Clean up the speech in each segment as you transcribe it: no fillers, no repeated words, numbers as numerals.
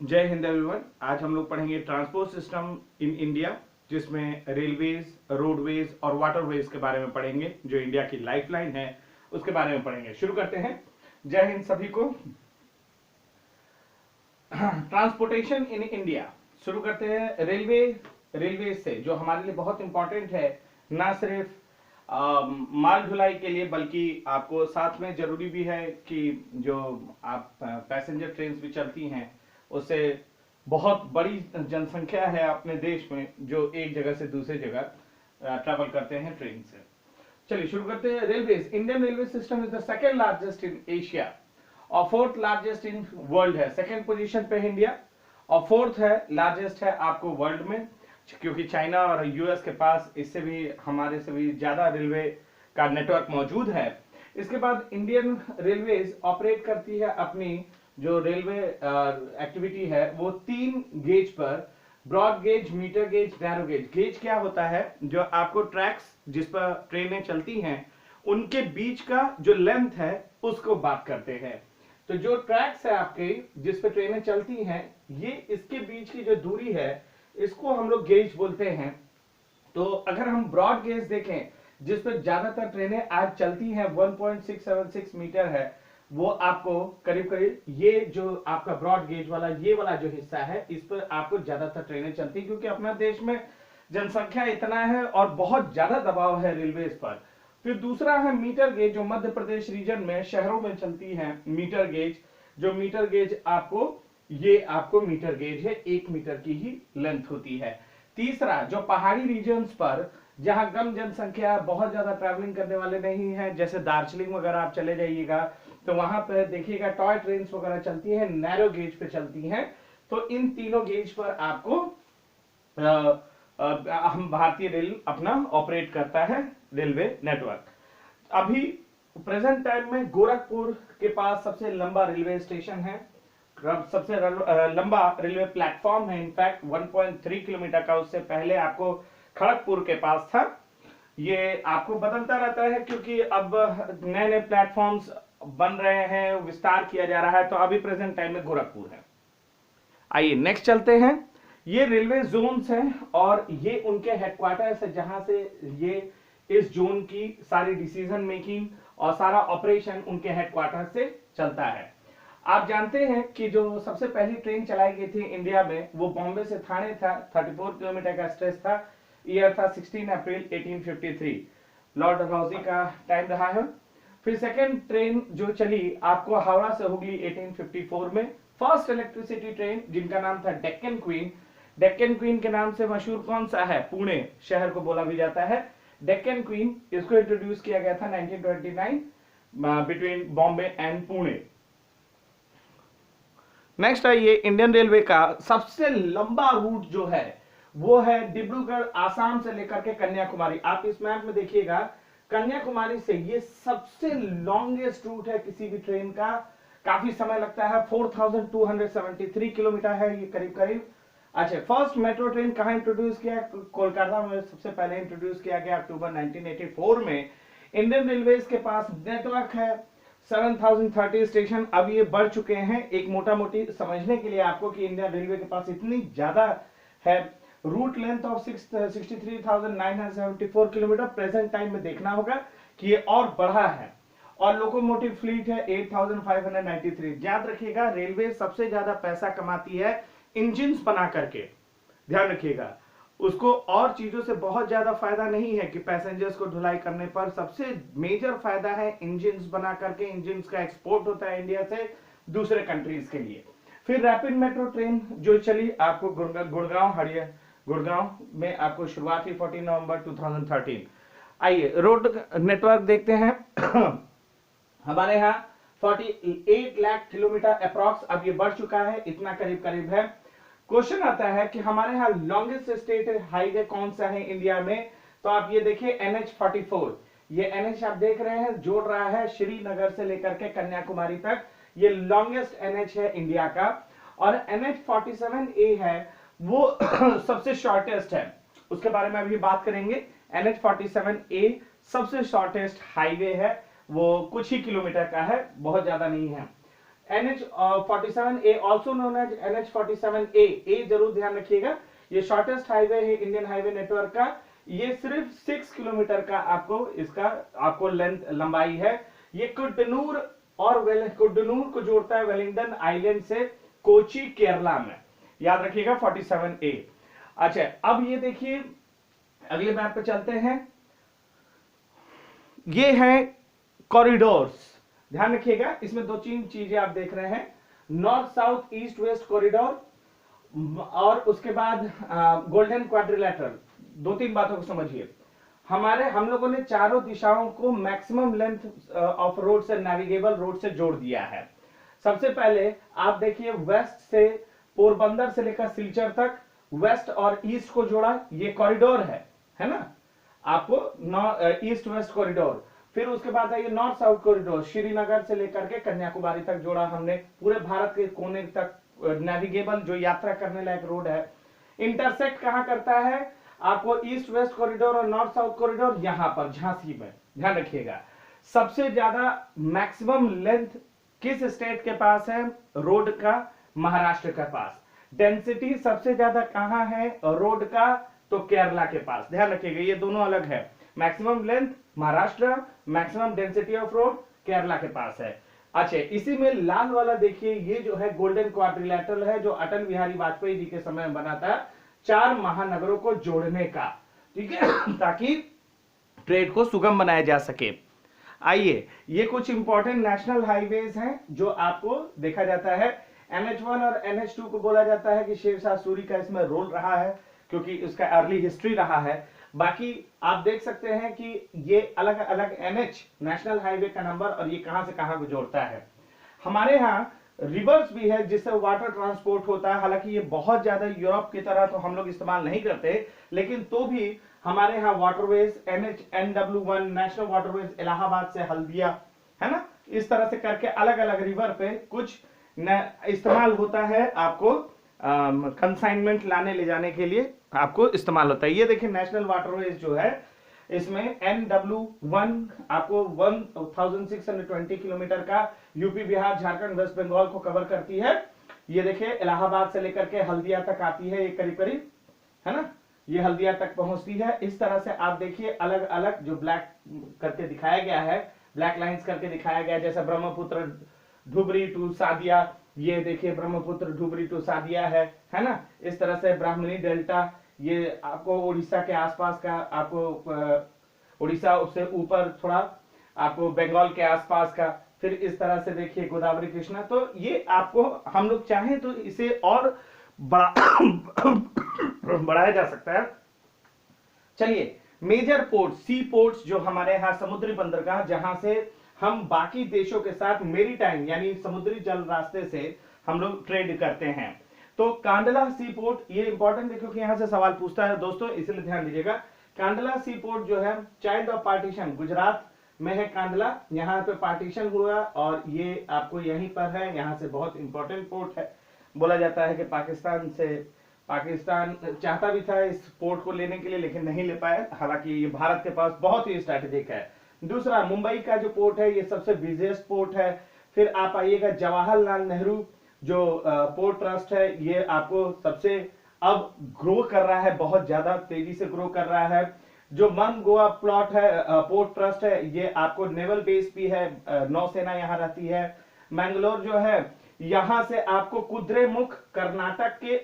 जय हिंद एवरीवन। आज हम लोग पढ़ेंगे ट्रांसपोर्ट सिस्टम इन इंडिया, जिसमें रेलवेज, रोडवेज और वाटरवेज के बारे में पढ़ेंगे। जो इंडिया की लाइफलाइन है उसके बारे में पढ़ेंगे। शुरू करते हैं। जय हिंद सभी को। ट्रांसपोर्टेशन इन इंडिया शुरू करते हैं। रेलवे से जो हमारे लिए बहुत इंपॉर्टेंट है, ना सिर्फ माल ढुलाई के लिए बल्कि आपको साथ में जरूरी भी है कि जो आप पैसेंजर ट्रेन भी चलती हैं उससे बहुत बड़ी जनसंख्या है अपने देश में जो एक जगह से दूसरी जगह ट्रैवल करते हैं ट्रेन से। चलिए शुरू करते हैं। Railways, Indian railway system is the second largest in Asia और फोर्थ लार्जेस्ट इन वर्ल्ड है। सेकेंड पोजीशन पे है इंडिया और फोर्थ है लार्जेस्ट है आपको वर्ल्ड में, क्योंकि चाइना और यूएस के पास इससे भी हमारे से भी ज्यादा रेलवे का नेटवर्क मौजूद है। इसके बाद इंडियन रेलवेज ऑपरेट करती है अपनी जो रेलवे एक्टिविटी है वो 3 गेज पर, broad gauge, metre gauge, narrow gauge. Gauge क्या होता है? जो आपको ट्रैक्स जिस पर ट्रेनें चलती हैं उनके बीच का जो लेंथ है उसको बात करते हैं। तो जो ट्रैक्स है आपके जिस पे ट्रेनें चलती हैं, ये इसके बीच की जो दूरी है इसको हम लोग गेज बोलते हैं। तो अगर हम ब्रॉड गेज देखें जिस पर ज्यादातर ट्रेनें आज चलती हैं 1.676 मीटर है, वो आपको करीब करीब ये जो आपका ब्रॉड गेज वाला ये वाला जो हिस्सा है इस पर आपको ज्यादातर ट्रेनें चलती, क्योंकि अपना देश में जनसंख्या इतना है और बहुत ज्यादा दबाव है रेलवे पर। फिर दूसरा है मीटर गेज, जो मध्य प्रदेश रीजन में शहरों में चलती है मीटर गेज। जो मीटर गेज आपको मीटर गेज है, 1 मीटर की ही लेंथ होती है। तीसरा जो पहाड़ी रीजन्स पर जहां कम जनसंख्या, बहुत ज्यादा ट्रैवलिंग करने वाले नहीं है, जैसे दार्जिलिंग वगैरह आप चले जाइएगा तो वहां पर देखिएगा टॉय ट्रेन वगैरह चलती है, नैरो गेज पे चलती हैं। तो इन तीनों गेज पर आपको हम भारतीय रेल अपना ऑपरेट करता है रेलवे नेटवर्क। अभी प्रेजेंट टाइम में गोरखपुर के पास सबसे लंबा रेलवे स्टेशन है, सबसे लंबा रेलवे प्लेटफॉर्म है, इनफैक्ट 1.3 किलोमीटर का। उससे पहले आपको खड़गपुर के पास था। ये आपको बदलता रहता है क्योंकि अब नए नए प्लेटफॉर्म्स बन रहे हैं, विस्तार किया जा रहा है। तो अभी प्रेजेंट टाइम में गोरखपुर है। आइए नेक्स्ट चलते हैं। ये रेलवे जोन्स हैं और ये उनके हेडक्वार्टर्स है जहां से ये इस जोन की सारी डिसीजन मेकिंग और सारा ऑपरेशन उनके हेडक्वार्टर से चलता है। आप जानते हैं कि जो सबसे पहली ट्रेन चलाई गई थी इंडिया में वो बॉम्बे से थाने था, 34 किलोमीटर का स्ट्रेच था। ईयर था 16 अप्रैल 1853। लॉर्ड डलहौजी का टाइम रहा है। फिर सेकेंड ट्रेन जो चली आपको हावड़ा से हुगली 1854 में। फर्स्ट इलेक्ट्रिसिटी ट्रेन जिनका नाम था डेक्कन क्वीन। डेक्कन क्वीन के नाम से मशहूर कौन सा है? पुणे शहर को बोला भी जाता है डेक्कन क्वीन। इसको इंट्रोड्यूस किया गया था 1929 between Bombay and Pune. Next आइए, इंडियन रेलवे का सबसे लंबा रूट जो है वो है डिब्रूगढ़ आसाम से लेकर के कन्याकुमारी। आप इस मैप में देखिएगा, कन्याकुमारी से ये सबसे लॉन्गेस्ट रूट है किसी भी ट्रेन का। काफी समय लगता है, 4273 किलोमीटर है ये करीब करीब। अच्छा, फर्स्ट मेट्रो ट्रेन कहां इंट्रोड्यूस किया? कोलकाता में सबसे पहले इंट्रोड्यूस किया गया अक्टूबर 1984 में। इंडियन रेलवेज के पास नेटवर्क है 7030 स्टेशन। अब ये बढ़ चुके हैं। एक मोटा मोटी समझने के लिए आपको कि इंडियन रेलवे के पास इतनी ज्यादा है, route length of 63,974 kilometre. Present time में देखना होगा कि ये और बढ़ा है और लोकोमोटिव फ्लीट है 8593। याद रखिएगा, रेलवे सबसे ज्यादा पैसा कमाती है इंजन बना करके, ध्यान रखिएगा। उसको और चीजों से बहुत ज्यादा फायदा नहीं है कि पैसेंजर्स को ढुलाई करने पर। सबसे मेजर फायदा है इंजन बना करके। इंजन का एक्सपोर्ट होता है इंडिया से दूसरे कंट्रीज के लिए। फिर रैपिड मेट्रो ट्रेन जो चली आपको गुड़गांव में आपको शुरुआत हुई 14 नवंबर 2013। आइए रोड नेटवर्क देखते हैं। हमारे यहाँ 48 लाख किलोमीटर अप्रॉक्स अब ये बढ़ चुका है, इतना करीब करीब है। क्वेश्चन आता है कि हमारे यहाँ लॉन्गेस्ट स्टेट हाईवे कौन सा है इंडिया में? तो आप ये देखिए NH44। ये NH आप देख रहे हैं जोड़ रहा है श्रीनगर से लेकर के कन्याकुमारी तक। ये लॉन्गेस्ट NH है इंडिया का। और NH47A है वो सबसे शॉर्टेस्ट है, उसके बारे में अभी बात करेंगे। NH47A सबसे शॉर्टेस्ट हाईवे है, वो कुछ ही किलोमीटर का है, बहुत ज्यादा नहीं है। NH47A also known as NH47A, ए जरूर ध्यान रखिएगा। ये शॉर्टेस्ट हाईवे है इंडियन हाईवे नेटवर्क का। ये सिर्फ 6 किलोमीटर का आपको लेंथ लंबाई है। ये कुड्डनूर और कुड्डनूर को जोड़ता है वेलिंगटन आइलैंड से कोची केरला में, याद रखिएगा 47A। अच्छा, अब ये देखिए अगले मैप पे चलते हैं। ये है कॉरिडोर्स, ध्यान रखिएगा इसमें 2-3 चीजें आप देख रहे हैं, north south east west corridor और उसके बाद गोल्डन क्वाड्रिलेटरल। 2-3 बातों को समझिए। हम लोगों ने चारों दिशाओं को मैक्सिमम लेंथ ऑफ रोड से, नेविगेबल रोड से जोड़ दिया है। सबसे पहले आप देखिए वेस्ट से पोरबंदर से लेकर सिलचर तक वेस्ट और ईस्ट को जोड़ा, ये कॉरिडोर है ना, आपको ईस्ट वेस्ट कॉरिडोर। फिर उसके बाद आइए नॉर्थ साउथ कॉरिडोर, श्रीनगर से लेकर के कन्याकुमारी तक जोड़ा हमने, पूरे भारत के कोने तक नेविगेबल जो यात्रा करने लायक रोड है। इंटरसेक्ट कहां करता है आपको ईस्ट वेस्ट कॉरिडोर और नॉर्थ साउथ कॉरिडोर, यहां पर झांसी में, ध्यान रखिएगा। सबसे ज्यादा मैक्सिमम लेंथ किस स्टेट के पास है रोड का? महाराष्ट्र के पास। डेंसिटी सबसे ज्यादा कहां है रोड का? तो केरला के पास। ध्यान रखिएगा ये दोनों अलग है, maximum length Maharashtra, maximum density of road Kerala के पास है। अच्छा, इसी में लाल वाला देखिए, ये जो है गोल्डन क्वाड्रिलेटरल है, जो अटल बिहारी वाजपेयी जी के समय में बना था 4 महानगरों को जोड़ने का, ठीक है, ताकि ट्रेड को सुगम बनाया जा सके। आइए, ये कुछ इंपॉर्टेंट नेशनल हाईवेज हैं जो आपको देखा जाता है। NH1 और NH2 को बोला जाता है कि शेरशाह सूरी का इसमें रोल रहा है, क्योंकि इसका अर्ली हिस्ट्री रहा है। बाकी आप देख सकते हैं कि ये अलग अलग NH नेशनल हाईवे का नंबर और ये कहां से कहां को जोड़ता है। हमारे यहाँ रिवर्स भी है जिससे वाटर ट्रांसपोर्ट होता है, हालांकि ये बहुत ज्यादा यूरोप की तरह तो हम लोग इस्तेमाल नहीं करते, लेकिन तो भी हमारे यहाँ waterways NH-NW1 national waterways Allahabad से हल्दिया, है ना, इस तरह से करके अलग अलग रिवर पे कुछ इस्तेमाल होता है, आपको कंसाइनमेंट लाने ले जाने के लिए आपको इस्तेमाल होता है। ये देखिए नेशनल वाटरवेज जो है, इसमें NW1 आपको 1620 किलोमीटर का यूपी बिहार झारखंड वेस्ट बंगाल को कवर करती है। ये देखिए इलाहाबाद से लेकर के हल्दिया तक आती है, ये करीब करीब, है ना, ये हल्दिया तक पहुंचती है। इस तरह से आप देखिए अलग अलग जो ब्लैक करके दिखाया गया है, ब्लैक लाइंस करके दिखाया गया है, जैसे ब्रह्मपुत्र धुबरी टू सादिया, ये देखिए ब्रह्मपुत्र धुबरी टू सादिया है ना। इस तरह से ब्राह्मणी डेल्टा, ये आपको उड़ीसा के आसपास का, आपको उड़ीसा उससे ऊपर थोड़ा आपको बंगाल के आसपास का। फिर इस तरह से देखिए गोदावरी कृष्णा, तो ये आपको हम लोग चाहें तो इसे और बढ़ाया जा सकता है। चलिए, मेजर पोर्ट, सी पोर्ट्स जो हमारे यहाँ समुद्री बंदरगाह, जहां से हम बाकी देशों के साथ मेरी टाइम यानी समुद्री जल रास्ते से हम लोग ट्रेड करते हैं। तो कांडला सी पोर्ट, ये इंपॉर्टेंट है क्योंकि यहां से सवाल पूछता है दोस्तों, इसलिए ध्यान दीजिएगा। कांडला सी पोर्ट जो है चाइल्ड ऑफ पार्टीशन, गुजरात में है कांडला, यहाँ पे पार्टीशन हुआ और ये आपको यहीं पर है। यहाँ से बहुत इंपॉर्टेंट पोर्ट है, बोला जाता है कि पाकिस्तान चाहता भी था इस पोर्ट को लेने के लिए लेकिन नहीं ले पाया, हालांकि ये भारत के पास बहुत ही स्ट्रेटेजिक है। दूसरा मुंबई का जो पोर्ट है, ये सबसे बिजिएस्ट पोर्ट है। फिर आप आइएगा जवाहरलाल नेहरू जो पोर्ट ट्रस्ट है, ये आपको सबसे अब ग्रो कर रहा है, बहुत ज्यादा तेजी से ग्रो कर रहा है। जो मन गोवा प्लॉट है, पोर्ट ट्रस्ट है, ये आपको नेवल बेस भी है, नौसेना यहाँ रहती है। मैंगलोर जो है, यहां से आपको कुद्रेमुख कर्नाटक के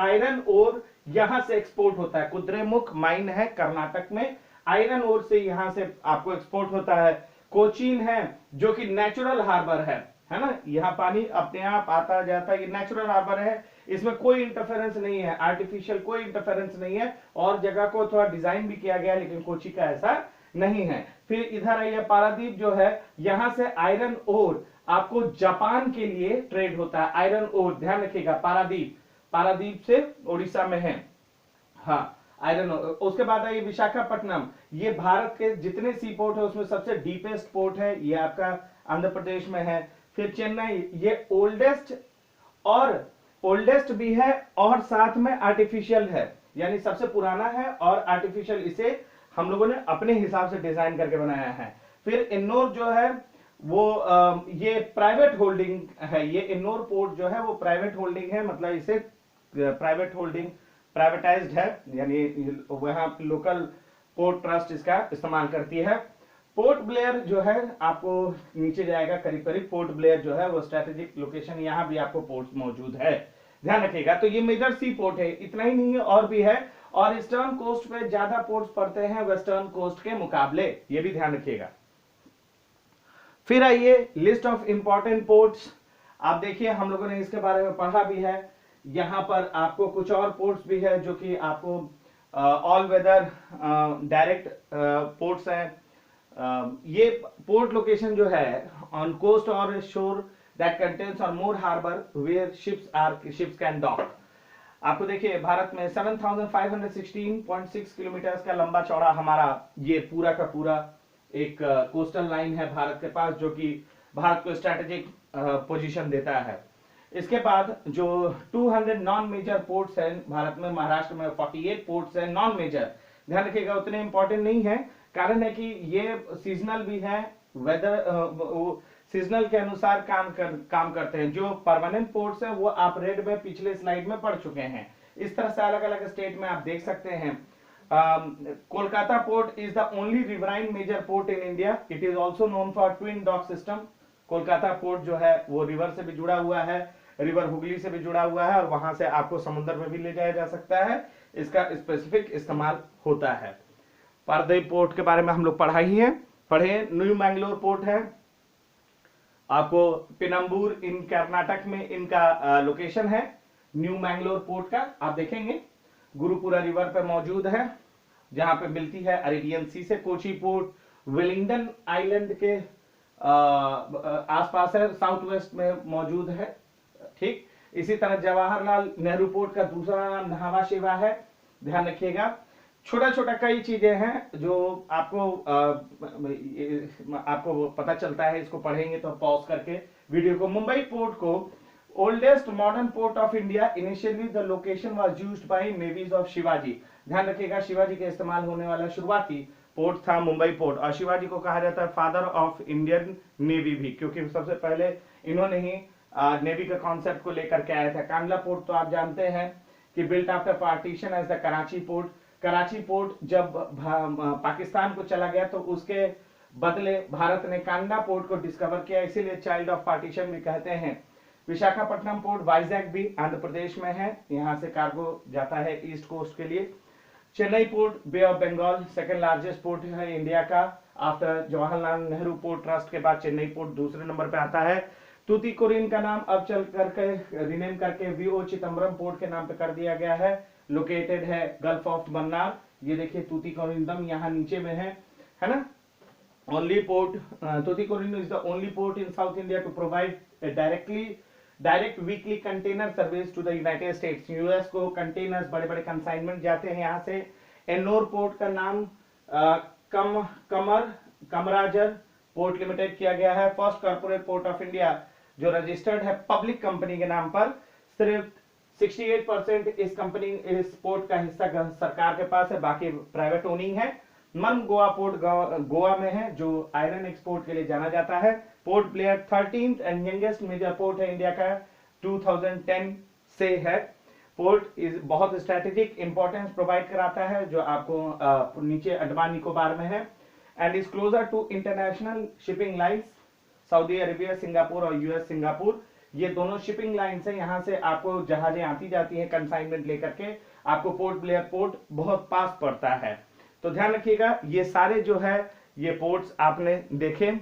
आयरन ओर यहां से एक्सपोर्ट होता है। कुद्रेमुख माइन है कर्नाटक में, आयरन ओर से यहां से आपको एक्सपोर्ट होता है। कोचीन है जो कि नेचुरल हार्बर है ना, यहाँ पानी अपने आप आता जाता है, ये नेचुरल हार्बर है, इसमें कोई इंटरफेरेंस नहीं है, आर्टिफिशियल कोई इंटरफेरेंस नहीं है। और जगह को थोड़ा डिजाइन भी किया गया लेकिन कोची का ऐसा नहीं है। फिर इधर आइए पारादीप जो है, यहां से आयरन ओर आपको जापान के लिए ट्रेड होता है, आयरन ओर, ध्यान रखिएगा। पारादीप से उड़ीसा में है, हाँ आयरन ओर। उसके बाद आइए विशाखापट्टनम, ये भारत के जितने सी पोर्ट है उसमें सबसे डीपेस्ट पोर्ट है, ये आपका आंध्र प्रदेश में है। फिर चेन्नई, ये ओल्डेस्ट भी है और साथ में आर्टिफिशियल है, यानी सबसे पुराना है और आर्टिफिशियल, इसे हम लोगों ने अपने हिसाब से डिजाइन करके बनाया है। फिर इन्नौर जो है ये प्राइवेट होल्डिंग है। ये इन्नोर पोर्ट जो है वो प्राइवेट होल्डिंग है, मतलब इसे प्राइवेट होल्डिंग प्राइवेटाइज्ड है, यानी वहां लोकल पोर्ट ट्रस्ट इसका इस्तेमाल करती है। पोर्ट ब्लेयर जो है आपको नीचे जाएगा करीब करीब, पोर्ट ब्लेयर जो है वो स्ट्रेटेजिक लोकेशन, यहां भी आपको पोर्ट मौजूद है, ध्यान रखिएगा। तो ये मेजर सी पोर्ट है, इतना ही नहीं है और भी है, और ईस्टर्न कोस्ट पे ज्यादा पोर्ट्स पड़ते हैं वेस्टर्न कोस्ट के मुकाबले, ये भी ध्यान रखिएगा। फिर आइए लिस्ट ऑफ इंपॉर्टेंट पोर्ट्स। आप देखिए हम लोगों ने इसके बारे में पढ़ा भी है, यहां पर आपको कुछ और पोर्ट्स भी है जो कि आपको ऑल वेदर डायरेक्ट पोर्ट्स हैं। ये पोर्ट लोकेशन जो है ऑन कोस्ट और शोर that contains or more harbour where ships can dock. आपको देखिए भारत में 7516.6 किलोमीटर का लंबा चौड़ा हमारा ये पूरा का पूरा एक कोस्टल लाइन है भारत के पास, जो कि भारत को स्ट्रेटेजिक पोजीशन देता है। इसके बाद जो 200 नॉन मेजर पोर्ट्स हैं भारत में, महाराष्ट्र में 48 पोर्ट्स हैं नॉन मेजर, ध्यान रखिएगा उतने इंपॉर्टेंट नहीं है, कारण है कि ये सीजनल भी है, वेदर सीजनल के अनुसार काम करते हैं। जो परमानेंट पोर्ट्स है वो आप रेड में पिछले स्लाइड में पढ़ चुके हैं। इस तरह से अलग अलग स्टेट में आप देख सकते हैं। Kolkata port is the only riverine major port in India, it is also known for twin dock system. Kolkata port जो है वो रिवर से भी जुड़ा हुआ है, रिवर हुगली से भी जुड़ा हुआ है, और वहां से आपको समुद्र में भी ले जाया जा सकता है, इसका स्पेसिफिक इस्तेमाल होता है। पारदीप पोर्ट के बारे में हम लोग पढ़ा ही है, पढ़े। न्यू मैंगलोर पोर्ट है, आपको पिनम्बूर इन कर्नाटक में इनका लोकेशन है। न्यू मैंगलोर पोर्ट का आप देखेंगे गुरुपुरा रिवर पर मौजूद है, जहां पे मिलती है अरेबियन सी से। कोची पोर्ट वेलिंगडन आइलैंड के आसपास है, साउथ वेस्ट में मौजूद है, ठीक। इसी तरह जवाहरलाल नेहरू पोर्ट का दूसरा नाम न्हावा शेवा है, ध्यान रखिएगा। छोटा छोटा कई चीजें हैं जो आपको पता चलता है, इसको पढ़ेंगे तो पॉज करके वीडियो को। मुंबई पोर्ट को oldest modern port of India, initially the location was used by navies of Shivaji. ध्यान रखिएगा शिवाजी के इस्तेमाल होने वाला शुरुआती पोर्ट था मुंबई पोर्ट, और शिवाजी को कहा जाता है फादर ऑफ इंडियन नेवी भी, क्योंकि सबसे पहले इन्होंने ही नेवी का कॉन्सेप्ट को लेकर के आया था। कांडला पोर्ट तो आप जानते हैं कि built after partition as the Karachi port. Karachi port जब पाकिस्तान को चला गया तो उसके बदले भारत ने कांडला पोर्ट को डिस्कवर किया, इसीलिए चाइल्ड ऑफ पार्टीशन भी कहते हैं। विशाखापट्टनम पोर्ट वाइजैक भी आंध्र प्रदेश में है, यहां से कार्गो जाता है ईस्ट कोस्ट के लिए। Chennai port bay of Bengal second largest port है इंडिया का, after Jawaharlal Nehru port trust के बाद चेन्नई पोर्ट दूसरे नंबर पे आता है। तूतीकोरिन का नाम अब चल करके रिनेम करके वीओ चिदम्बरम पोर्ट के नाम पे कर दिया गया है, लोकेटेड है गल्फ ऑफ मन्नार। ये देखिए तूतीकोरिन यहाँ नीचे में है ना। Only port Tuticorin is the only port in South India to provide direct weekly container service to the United States. US को कंटेनर्स बड़े बड़े कंसाइनमेंट जाते हैं यहाँ से। एन्नोर पोर्ट का नाम कमराजर पोर्ट लिमिटेड किया गया है। First corporate port of India जो रजिस्टर्ड है पब्लिक कंपनी के नाम पर, सिर्फ 68% इस पोर्ट का हिस्सा सरकार के पास है, बाकी प्राइवेट ओनिंग है। मन गोवा पोर्ट गोवा में है, जो आयरन एक्सपोर्ट के लिए जाना जाता है। Port Blair 13th and youngest major port है इंडिया का, 2010 से है। पोर्ट इज बहुत स्ट्रेटेजिक इंपॉर्टेंस प्रोवाइड कराता है, जो आपको नीचे अंडमान निकोबार में है, and is closer to international shipping lines. Saudi Arabia, Singapore और यूएस सिंगापुर, ये दोनों शिपिंग लाइन्स हैं, यहां से आपको जहाजें आती जाती हैं कंसाइनमेंट लेकर के। आपको पोर्ट ब्लेयर पोर्ट बहुत पास पड़ता है, तो ध्यान रखिएगा। ये सारे जो है ये पोर्ट्स आपने देखे।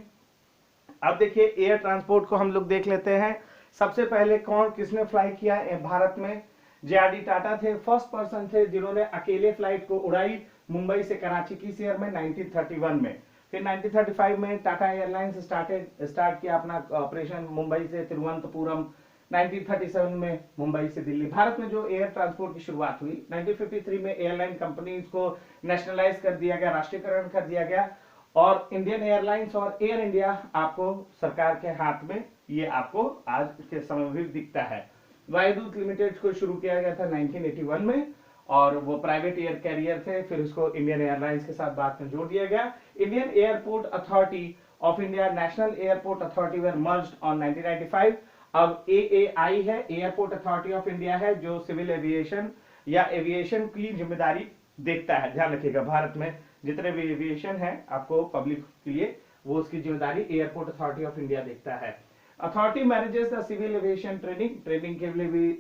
अब देखिए एयर ट्रांसपोर्ट को हम लोग देख लेते हैं। सबसे पहले कौन किसने फ्लाई किया भारत में? जेआरडी टाटा थे, फर्स्ट पर्सन थे जिन्होंने अकेले फ्लाइट को उड़ाई मुंबई से कराची की शेयर में 1931 में। फिर 1935 में टाटा एयरलाइंस स्टार्ट किया अपना ऑपरेशन मुंबई से तिरुवनंतपुरम। 1937 में मुंबई से दिल्ली। भारत में जो एयर ट्रांसपोर्ट की शुरुआत हुई 1953 में एयरलाइन कंपनीज को नेशनलाइज कर दिया गया, राष्ट्रीयकरण कर दिया गया, और इंडियन एयरलाइंस और एयर इंडिया आपको सरकार के हाथ में ये आपको आज के समय में भी दिखता है। वायुदूत लिमिटेड को शुरू किया गया था 1981 में, और वो प्राइवेट एयर कैरियर थे, फिर उसको इंडियन एयरलाइंस के साथ बाद में जोड़ दिया गया। Indian airport authority of India, national airport authority were merged on 1995। अब AAI है, एयरपोर्ट अथॉरिटी ऑफ इंडिया है, जो सिविल एविएशन या एविएशन की जिम्मेदारी देखता है। ध्यान रखिएगा, भारत में जितने भी एविएशन है आपको पब्लिक के लिए, वो उसकी जिम्मेदारी एयरपोर्ट अथॉरिटी ऑफ इंडिया देखता है। Authority manages the civil aviation training के लिए भी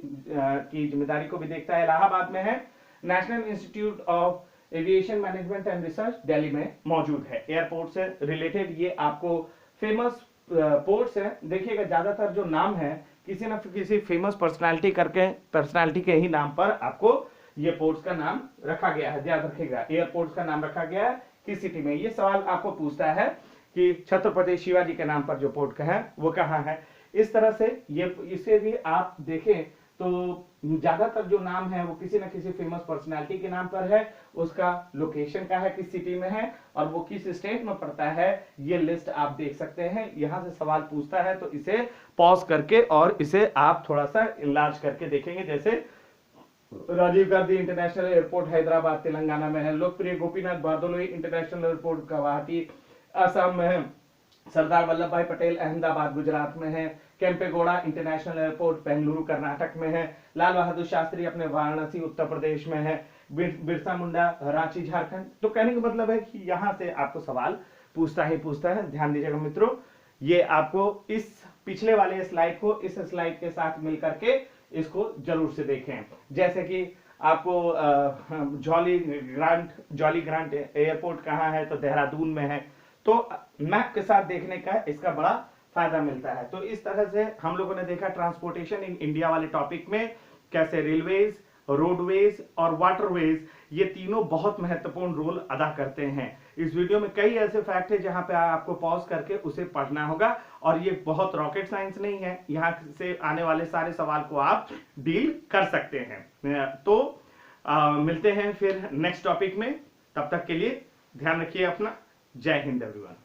की जिम्मेदारी को भी देखता है। इलाहाबाद में है। National institute of aviation management and research Delhi में मौजूद है। एयरपोर्ट से रिलेटेड ये आपको फेमस पोर्ट्स है। देखिएगा ज्यादातर जो नाम है किसी न किसी फेमस पर्सनालिटी के ही नाम पर आपको ये पोर्ट्स का नाम रखा गया है। याद रखिएगा, एयरपोर्ट्स का नाम रखा गया है किस सिटी में। ये सवाल आपको पूछता है कि छत्रपति शिवाजी के नाम पर जो पोर्ट का है वो कहाँ है। इस तरह से ये इसे भी आप देखें तो ज्यादातर जो नाम है वो किसी न किसी फेमस पर्सनालिटी के नाम पर है, उसका लोकेशन का है, किस सिटी में है और वो किस स्टेट में पड़ता है, ये लिस्ट आप देख सकते हैं। यहां से सवाल पूछता है तो इसे पॉज करके और इसे आप थोड़ा सा इलाज करके देखेंगे। जैसे राजीव गांधी इंटरनेशनल एयरपोर्ट हैदराबाद तेलंगाना में है। लोकप्रिय गोपीनाथ बारदोलोई इंटरनेशनल एयरपोर्ट गुवाहाटी असम में है। सरदार वल्लभ भाई पटेल अहमदाबाद गुजरात में है। केम्पेगौड़ा इंटरनेशनल एयरपोर्ट बेंगलुरु कर्नाटक में है। लाल बहादुर शास्त्री अपने वाराणसी उत्तर प्रदेश में है। बिरसा मुंडा रांची झारखंड। तो कहने का मतलब है कि यहां से आपको सवाल पूछता है। ध्यान दीजिएगा मित्रों, ये आपको इस पिछले वाले स्लाइड को इस स्लाइड के साथ मिलकर के इसको जरूर से देखें। जैसे कि आपको जॉली ग्रांट एयरपोर्ट कहाँ है, तो देहरादून में है। तो मैप के साथ देखने का इसका बड़ा फायदा मिलता है। तो इस तरह से हम लोगों ने देखा ट्रांसपोर्टेशन इन इंडिया वाले टॉपिक में कैसे रेलवेज, रोडवेज और वाटरवेज ये तीनों बहुत महत्वपूर्ण रोल अदा करते हैं। इस वीडियो में कई ऐसे फैक्ट है जहां पे आपको पॉज करके उसे पढ़ना होगा और ये बहुत रॉकेट साइंस नहीं है। यहां से आने वाले सारे सवाल को आप डील कर सकते हैं। तो मिलते हैं फिर नेक्स्ट टॉपिक में। तब तक के लिए ध्यान रखिए अपना। जय हिंद एवरीवन।